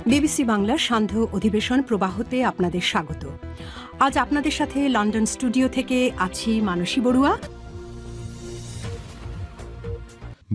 BBC বাংলার সান্ধ্য অধিবেশন প্রবাহতে আপনাদের স্বাগত। আজ আপনাদের সাথে লন্ডন স্টুডিও থেকে আছি মানসী বড়ুয়া।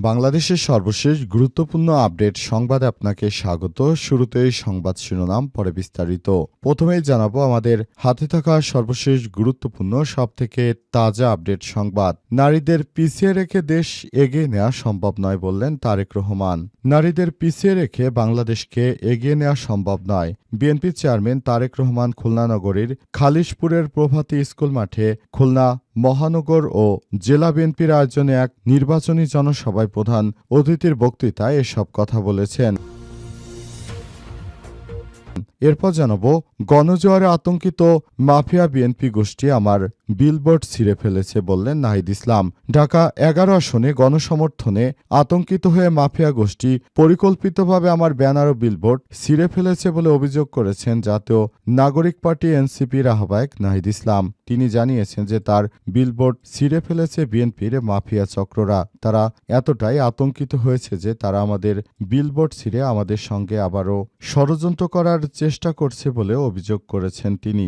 বাংলাদেশের সর্বশেষ গুরুত্বপূর্ণ আপডেট সংবাদে আপনাকে স্বাগত। শুরুতেই সংবাদ শিরোনাম, পরে বিস্তারিত। প্রথমেই জানাবো আমাদের হাতে থাকা সর্বশেষ গুরুত্বপূর্ণ সবথেকে তাজা আপডেট সংবাদ। নারীদের পিছিয়ে রেখে দেশ এগিয়ে নেওয়া সম্ভব নয় বললেন তারেক রহমান। নারীদের পিছিয়ে রেখে বাংলাদেশকে এগিয়ে নেওয়া সম্ভব নয়। বিএনপি চেয়ারম্যান তারেক রহমান খুলনা নগরীর খালিশপুরের প্রভাতী স্কুল মাঠে খুলনা মহানগর ও জেলা বিএনপির আয়োজনে এক নির্বাচনী জনসভায় প্রধান অতিথির বক্তৃতায় এসব কথা বলেছেন। এরপর জানাবো, গণজোয়ারে আতঙ্কিত মাফিয়া বিএনপি গোষ্ঠী আমার বিলবোর্ড ছিঁড়ে ফেলেছে বললেন নাহিদ ইসলাম। ঢাকা 11 আসনে গণসমর্থনে আতঙ্কিত হয়ে মাফিয়া গোষ্ঠী পরিকল্পিতভাবে আমার ব্যানার ও বিলবোর্ড ছিঁড়ে ফেলেছে বলে অভিযোগ করেছেন জাতীয় নাগরিক পার্টি এনসিপির আহ্বায়ক নাহিদ ইসলাম। তিনি জানিয়েছেন যে তার বিলবোর্ড ছিঁড়ে ফেলেছে বিএনপির মাফিয়া চক্ররা। তারা এতটাই আতঙ্কিত হয়েছে যে তারা আমাদের বিলবোর্ড ছিঁড়ে আমাদের সঙ্গে আবারও ষড়যন্ত্র করার চেষ্টা করছে বলে অভিযোগ করেছেন তিনি।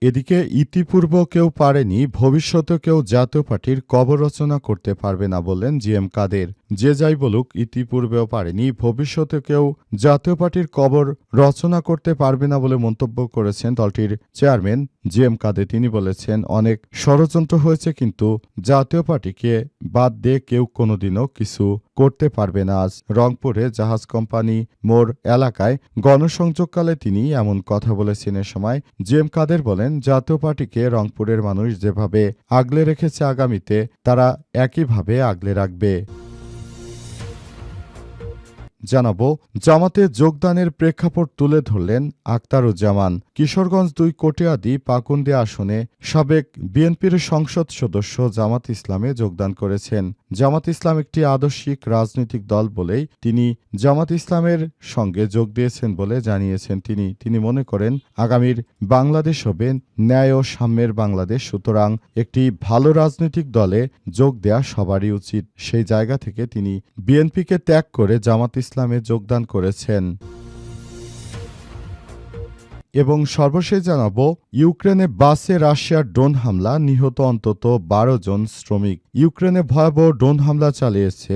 এদিকে ইতিপূর্ব কেউ পারেনি, ভবিষ্যতে কেউ জাতীয় পার্টির কবর রচনা করতে পারবে না বললেন জিএম কাদের। যে যাই বলুক, ইতিপূর্বেও পারেনি, ভবিষ্যতে কেউ জাতীয় পার্টির কবর রচনা করতে পারবে না বলে মন্তব্য করেছেন দলটির চেয়ারম্যান জিএম কাদের। তিনি বলেছেন, অনেক ষড়যন্ত্র হয়েছে, কিন্তু জাতীয় পার্টিকে বাদ দিয়ে কেউ কোনোদিনও কিছু করতে পারবে না। আজ রংপুরে জাহাজ কোম্পানি মোড় এলাকায় গণসংযোগকালে তিনি এমন কথা বলেছেন। এ সময় জিএম কাদের বলেন, জাতীয় পার্টিকে রংপুরের মানুষ যেভাবে আগলে রেখেছে, আগামীতে তারা একইভাবে আগলে রাখবে। জানাবো, জামাতে যোগদানের প্রেক্ষাপট তুলে ধরলেন আখতারুজ্জামান। কিশোরগঞ্জ 2 কটিয়াদি পাকুন্দি আসনে সাবেক বিএনপির সংসদ সদস্য জামাত ইসলামে যোগদান করেছেন। জামাত ইসলাম একটি আদর্শিক রাজনৈতিক দল বলেই তিনি জামাত ইসলামের সঙ্গে যোগ দিয়েছেন বলে জানিয়েছেন তিনি মনে করেন আগামীর বাংলাদেশ হবে ন্যায় ও সাম্যের বাংলাদেশ। সুতরাং একটি ভালো রাজনৈতিক দলে যোগ দেয়া সবারই উচিত। সেই জায়গা থেকে তিনি বিএনপিকে ত্যাগ করে জামাত ইসলামে যোগদান করেছেন। এবং সর্বশেষ জানাবো, ইউক্রেনে বাসে রাশিয়ার ড্রোন হামলা, নিহত অন্তত 12 জন শ্রমিক। ইউক্রেনে ভয়াবহ ড্রোন হামলা চালিয়েছে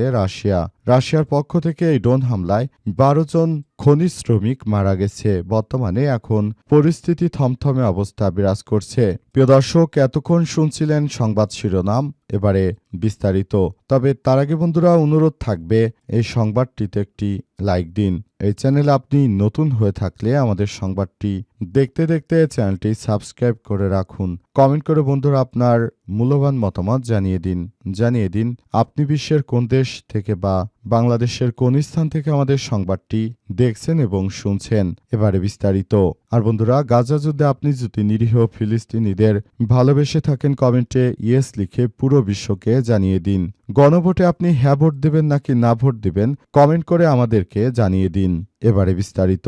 রাশিয়ার পক্ষ থেকে এই ড্রোন হামলায় 12 জন খনি শ্রমিক মারা গেছে। বর্তমানে এখন পরিস্থিতি থমথমে অবস্থা বিরাজ করছে। প্রিয় দর্শক, এতক্ষণ শুনছিলেন সংবাদ শিরোনাম, এবারে বিস্তারিত। তবে তার আগে বন্ধুরা, অনুরোধ থাকবে এই সংবাদটিতে একটি লাইক দিন। এই চ্যানেলে আপনি নতুন হয়ে থাকলে আমাদের সংবাদটি দেখতে দেখতে চ্যানেলটি সাবস্ক্রাইব করে রাখুন। কমেন্ট করে বন্ধুরা আপনার মূল্যবান মতামত জানিয়ে দিন আপনি বিশ্বের কোন দেশ থেকে বা বাংলাদেশের কোন স্থান থেকে আমাদের সংবাদটি দেখছেন এবং শুনছেন। এবারে বিস্তারিত। আর বন্ধুরা, গাজা যুদ্ধে আপনি যদি নিরীহ ফিলিস্তিনিদের ভালোবেসে থাকেন, কমেন্টে ইয়েস লিখে পুরো বিশ্বকে জানিয়ে দিন। গণভোটে আপনি হ্যাঁ ভোট দেবেন নাকি না ভোট দেবেন, কমেন্ট করে আমাদেরকে জানিয়ে দিন। এবারে বিস্তারিত।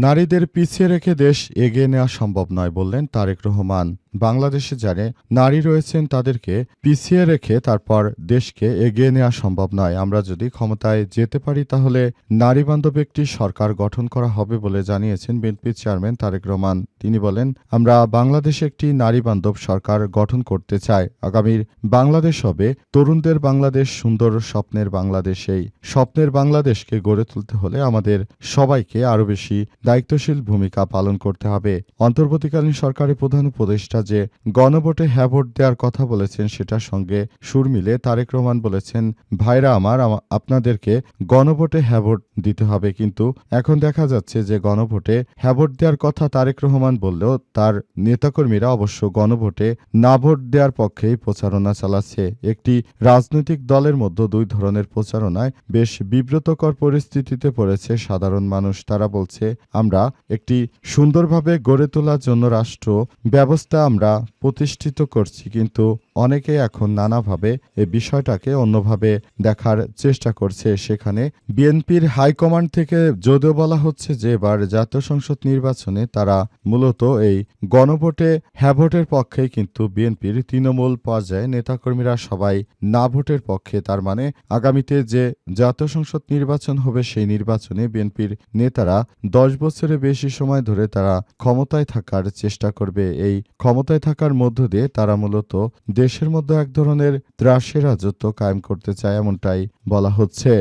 নারীদের পিছিয়ে রেখে দেশ এগিয়ে নেওয়া সম্ভব নয় বললেন তারেক রহমান। বাংলাদেশে যারা নারী রয়েছেন তাদেরকে পিছিয়ে রেখে তারপর দেশকে এগিয়ে নেওয়া সম্ভব নয়। আমরা যদি ক্ষমতায় যেতে পারি তাহলে নারী বান্ধব একটি সরকার গঠন করা হবে বলে জানিয়েছেন বিএনপি চেয়ারম্যান তারেক রহমান। তিনি বলেন, আমরা বাংলাদেশে একটি নারী বান্ধব সরকার গঠন করতে চাই। আগামীর বাংলাদেশ হবে তরুণদের বাংলাদেশ, সুন্দর স্বপ্নের বাংলাদেশ। এই স্বপ্নের বাংলাদেশকে গড়ে তুলতে হলে আমাদের সবাইকে আরও বেশি দায়িত্বশীল ভূমিকা পালন করতে হবে। অন্তর্বর্তীকালীন সরকারের প্রধান উপদেষ্টা যে গণভোটে হ্যাঁ ভোট দেওয়ার কথা বলেছেন, সেটার সঙ্গে সুর মিলে তারেক রহমান বলেছেন, ভাইরা আমার, আপনাদেরকে গণভোটে হ্যাঁ ভোট দিতে হবে। কিন্তু এখন দেখা যাচ্ছে যে গণভোটে হ্যাঁ ভোট দেওয়ার কথা তারেক রহমান বললেও তার নেতাকর্মীরা অবশ্য গণভোটে না ভোট দেওয়ার পক্ষেই প্রচারণা চালাচ্ছে। একটি রাজনৈতিক দলের মধ্যে 2 ধরনের প্রচারণায় বেশ বিব্রতকর পরিস্থিতিতে পড়েছে সাধারণ মানুষ। তারা বলছে, আমরা একটি সুন্দরভাবে গড়ে তোলার জন্য রাষ্ট্র ব্যবস্থা আমরা প্রতিষ্ঠিত করছি, কিন্তু অনেকে এখন নানাভাবে এই বিষয়টাকে অন্যভাবে দেখার চেষ্টা করছে। সেখানে বিএনপির হাইকমান্ড থেকে যদিও বলা হচ্ছে যে এবার জাতীয় সংসদ নির্বাচনে তারা মূলত এই গণভোটে হ্যাঁ ভোটের পক্ষে, কিন্তু বিএনপির তৃণমূল পর্যায়ে নেতাকর্মীরা সবাই না ভোটের পক্ষে। তার মানে আগামীতে যে জাতীয় সংসদ নির্বাচন হবে সেই নির্বাচনে বিএনপির নেতারা 10 বছরের বেশি সময় ধরে তারা ক্ষমতায় থাকার চেষ্টা করবে। এই ক্ষমতায় থাকার মধ্য দিয়ে তারা মূলত দেশের মধ্যে এক ধরনের ত্রাসের রাজত্ব কায়েম করতে চায়, এমনটাই বলা হচ্ছে।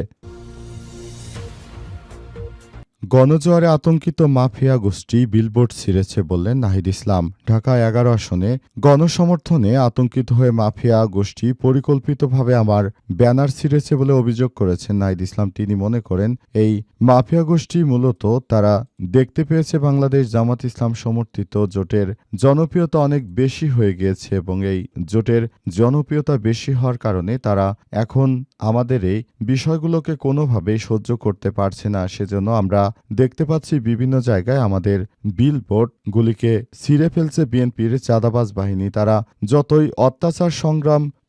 গণজোয়ারে আতঙ্কিত মাফিয়া গোষ্ঠী বিলবোর্ড ছিঁড়েছে বললেন নাহিদ ইসলাম। ঢাকা 11 আসনে গণসমর্থনে আতঙ্কিত হয়ে মাফিয়া গোষ্ঠী পরিকল্পিতভাবে আমার ব্যানার ছিঁড়েছে বলে অভিযোগ করেছেন নাহিদ ইসলাম। তিনি মনে করেন এই মাফিয়া গোষ্ঠী মূলত তারা দেখতে পেয়েছে বাংলাদেশ জামাত ইসলাম সমর্থিত জোটের জনপ্রিয়তা অনেক বেশি হয়ে গিয়েছে এবং এই জোটের জনপ্রিয়তা বেশি হওয়ার কারণে তারা এখন আমাদের এই বিষয়গুলোকে কোনোভাবেই সহ্য করতে পারছে না। সেজন্য আমরা দেখতে পাচ্ছি বিভিন্ন জায়গায় আমাদের বিলবোর্ডগুলিকে ছিঁড়ে ফেলছে বিএনপির চাঁদাবাজ বাহিনী। তারা যতই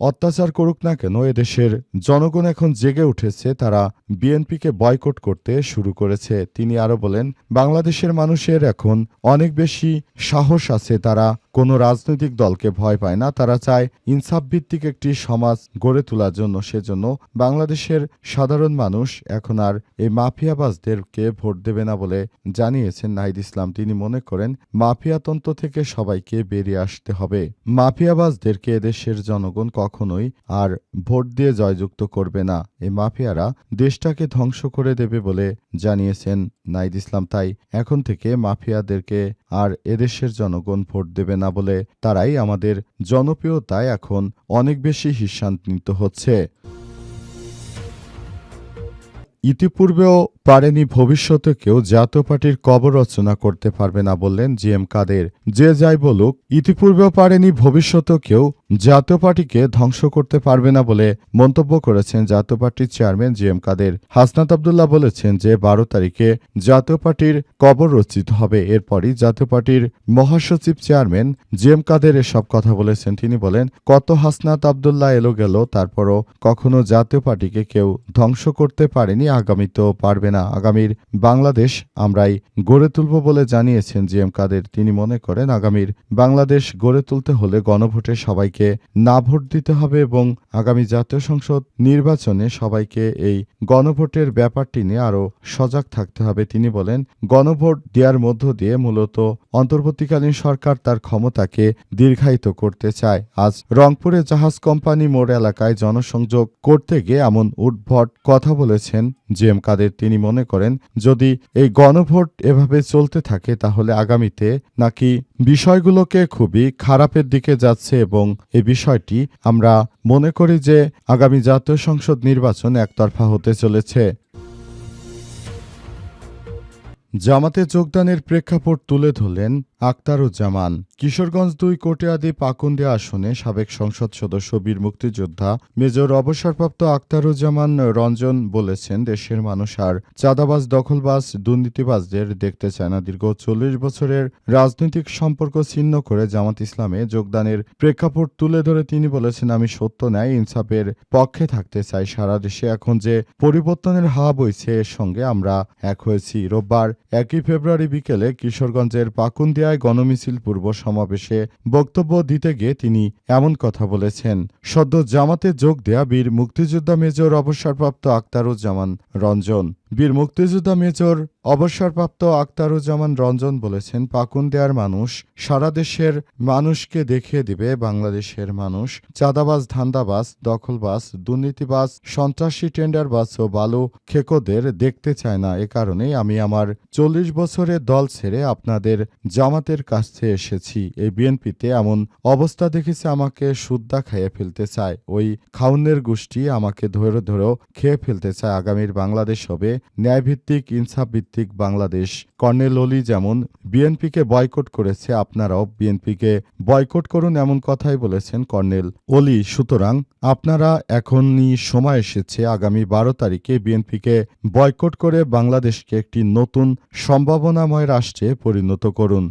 অত্যাচার করুক না কেন, এদেশের জনগণ এখন জেগে উঠেছে, তারা বিএনপিকে বয়কট করতে শুরু করেছে। তিনি আরো বলেন, বাংলাদেশের মানুষের এখন অনেক বেশি সাহস আছে, তারা কোনো রাজনৈতিক দলকে ভয় পায় না, তারা চায় ইনসাফ ভিত্তিক একটি সমাজ গড়ে তোলার জন্য। সেজন্য বাংলাদেশের সাধারণ মানুষ এখন আর এই মাফিয়াবাজদেরকে ভোট দেবে না বলে জানিয়েছেন নাহিদ ইসলাম। তিনি মনে করেন মাফিয়াতন্ত্র থেকে সবাইকে বেরিয়ে আসতে হবে। মাফিয়াবাজদেরকে এদেশের জনগণ কখনোই আর ভোট দিয়ে জয়যুক্ত করবে না। এই মাফিয়ারা দেশটাকে ধ্বংস করে দেবে বলে জানিয়েছেন নাহিদ ইসলাম। তাই এখন থেকে মাফিয়াদেরকে আর এদেশের জনগণ ভোট দেবে না বলে তারাই আমাদের জনপ্রিয়তায় এখন অনেক বেশি হিসান্বিত হচ্ছে। ইতিপূর্বেও পারেনি, ভবিষ্যতে কেউ জাতীয় পার্টির কবর রচনা করতে পারবে না বললেন জিএম কাদের। যে যাই বলুক, ইতিপূর্বেও পারেনি, ভবিষ্যতেও কেউ জাতীয় পার্টিকে ধ্বংস করতে পারবে না বলে মন্তব্য করেছেন জাতীয় পার্টির চেয়ারম্যান জিএম কাদের। হাসনাত আব্দুল্লাহ বলেছেন যে 12 তারিখে জাতীয় পার্টির কবর রচিত হবে। এরপরই জাতীয় পার্টির মহাসচিব চেয়ারম্যান জিএম কাদের এসব কথা বলেছেন। তিনি বলেন, কত হাসনাত আব্দুল্লাহ এলো গেল, তারপরও কখনো জাতীয় পার্টিকে কেউ ধ্বংস করতে পারেনি, আগামীতেও পারবে না। আগামীর বাংলাদেশ আমরাই গড়ে তুলব বলে জানিয়েছেন জিএম কাদের। তিনি মনে করেন আগামীর বাংলাদেশ গড়ে তুলতে হলে গণভোটে সবাইকে না ভোট দিতে হবে এবং আগামী জাতীয় সংসদ নির্বাচনে সবাইকে এই গণভোটের ব্যাপারটি নিয়ে আরও সজাগ থাকতে হবে। তিনি বলেন, গণভোট দেওয়ার মধ্য দিয়ে মূলত অন্তর্বর্তীকালীন সরকার তার ক্ষমতাকে দীর্ঘায়িত করতে চায়। আজ রংপুরে জাহাজ কোম্পানি মোড় এলাকায় জনসংযোগ করতে গিয়ে এমন উদ্ভট কথা বলেছেন জিএম কাদের। তিনি মনে করেন যদি এই গণভোট এভাবে চলতে থাকে তাহলে আগামীতে নাকি বিষয়গুলোকে খুবই খারাপের দিকে যাচ্ছে এবং এই বিষয়টি আমরা মনে করি যে আগামী জাতীয় সংসদ নির্বাচন একতরফা হতে চলেছে। জামাতে যোগদানের প্রেক্ষাপট তুলে ধরলেন আখতারুজ্জামান। কিশোরগঞ্জ 2 কটিয়াদি পাকুন্দিয়া আসনে সাবেক সংসদ সদস্য বীর মুক্তিযোদ্ধা মেজর অবসরপ্রাপ্ত আখতারুজ্জামান রঞ্জন বলেছেন, দেশের মানুষ আর চাঁদাবাজ, দখলবাজ, দুর্নীতিবাজদের দেখতে চায় না। দীর্ঘ 40 বছরের রাজনৈতিক সম্পর্ক ছিন্ন করে জামাত ইসলামে যোগদানের প্রেক্ষাপট তুলে ধরে তিনি বলেছেন, আমি সত্য, ন্যায়, ইনসাফের পক্ষে থাকতে চাই। সারা দেশে এখন যে পরিবর্তনের হাওয়া বইছে এর সঙ্গে আমরা এক হয়েছি। রোববার 1 ফেব্রুয়ারি বিকেলে কিশোরগঞ্জের পাকুন্দিয়ায় গণমিছিল পূর্ব সমাবেশে বক্তব্য দিতে গিয়ে তিনি এমন কথা বলেছেন। সদ্য জামাতে যোগ দেয়া বীর মুক্তিযোদ্ধা মেজর অবসরপ্রাপ্ত আখতারুজ্জামান রঞ্জন। বীর মুক্তিযোদ্ধা মেজর অবসরপ্রাপ্ত আখতারুজ্জামান রঞ্জন বলেছেন, পাকুন্দিয়ার মানুষ সারা দেশের মানুষকে দেখিয়ে দিবে বাংলাদেশের মানুষ চাঁদাবাজ, ধান্দাবাজ, দখলবাজ, দুর্নীতিবাজ, সন্ত্রাসী, টেন্ডারবাজ ও বালু খেকোদের দেখতে চায় না। এ কারণেই আমি আমার 40 বছরের দল ছেড়ে আপনাদের জামাতের কাছে এসেছি। এই বিএনপিতে এমন অবস্থা দেখেছে আমাকে সুদ্দা খাইয়ে ফেলতে চায়। ওই খাউনের গোষ্ঠী আমাকে ধরে ধরেও খেয়ে ফেলতে চায়। আগামীর বাংলাদেশ হবে ন্যায়ভিত্তিক, ইনসাফ ভিত্তিক বাংলাদেশ। কর্নেল অলি যেমন বিএনপিকে বয়কট করেছে, আপনারাও বিএনপিকে বয়কট করুন, এমন কথাই বলেছেন কর্নেল অলি। সুতরাং আপনারা এখনই সময় এসেছে আগামী 12 তারিখে বিএনপিকে বয়কট করে বাংলাদেশকে একটি নতুন সম্ভাবনাময় রাষ্ট্রে পরিণত করুন।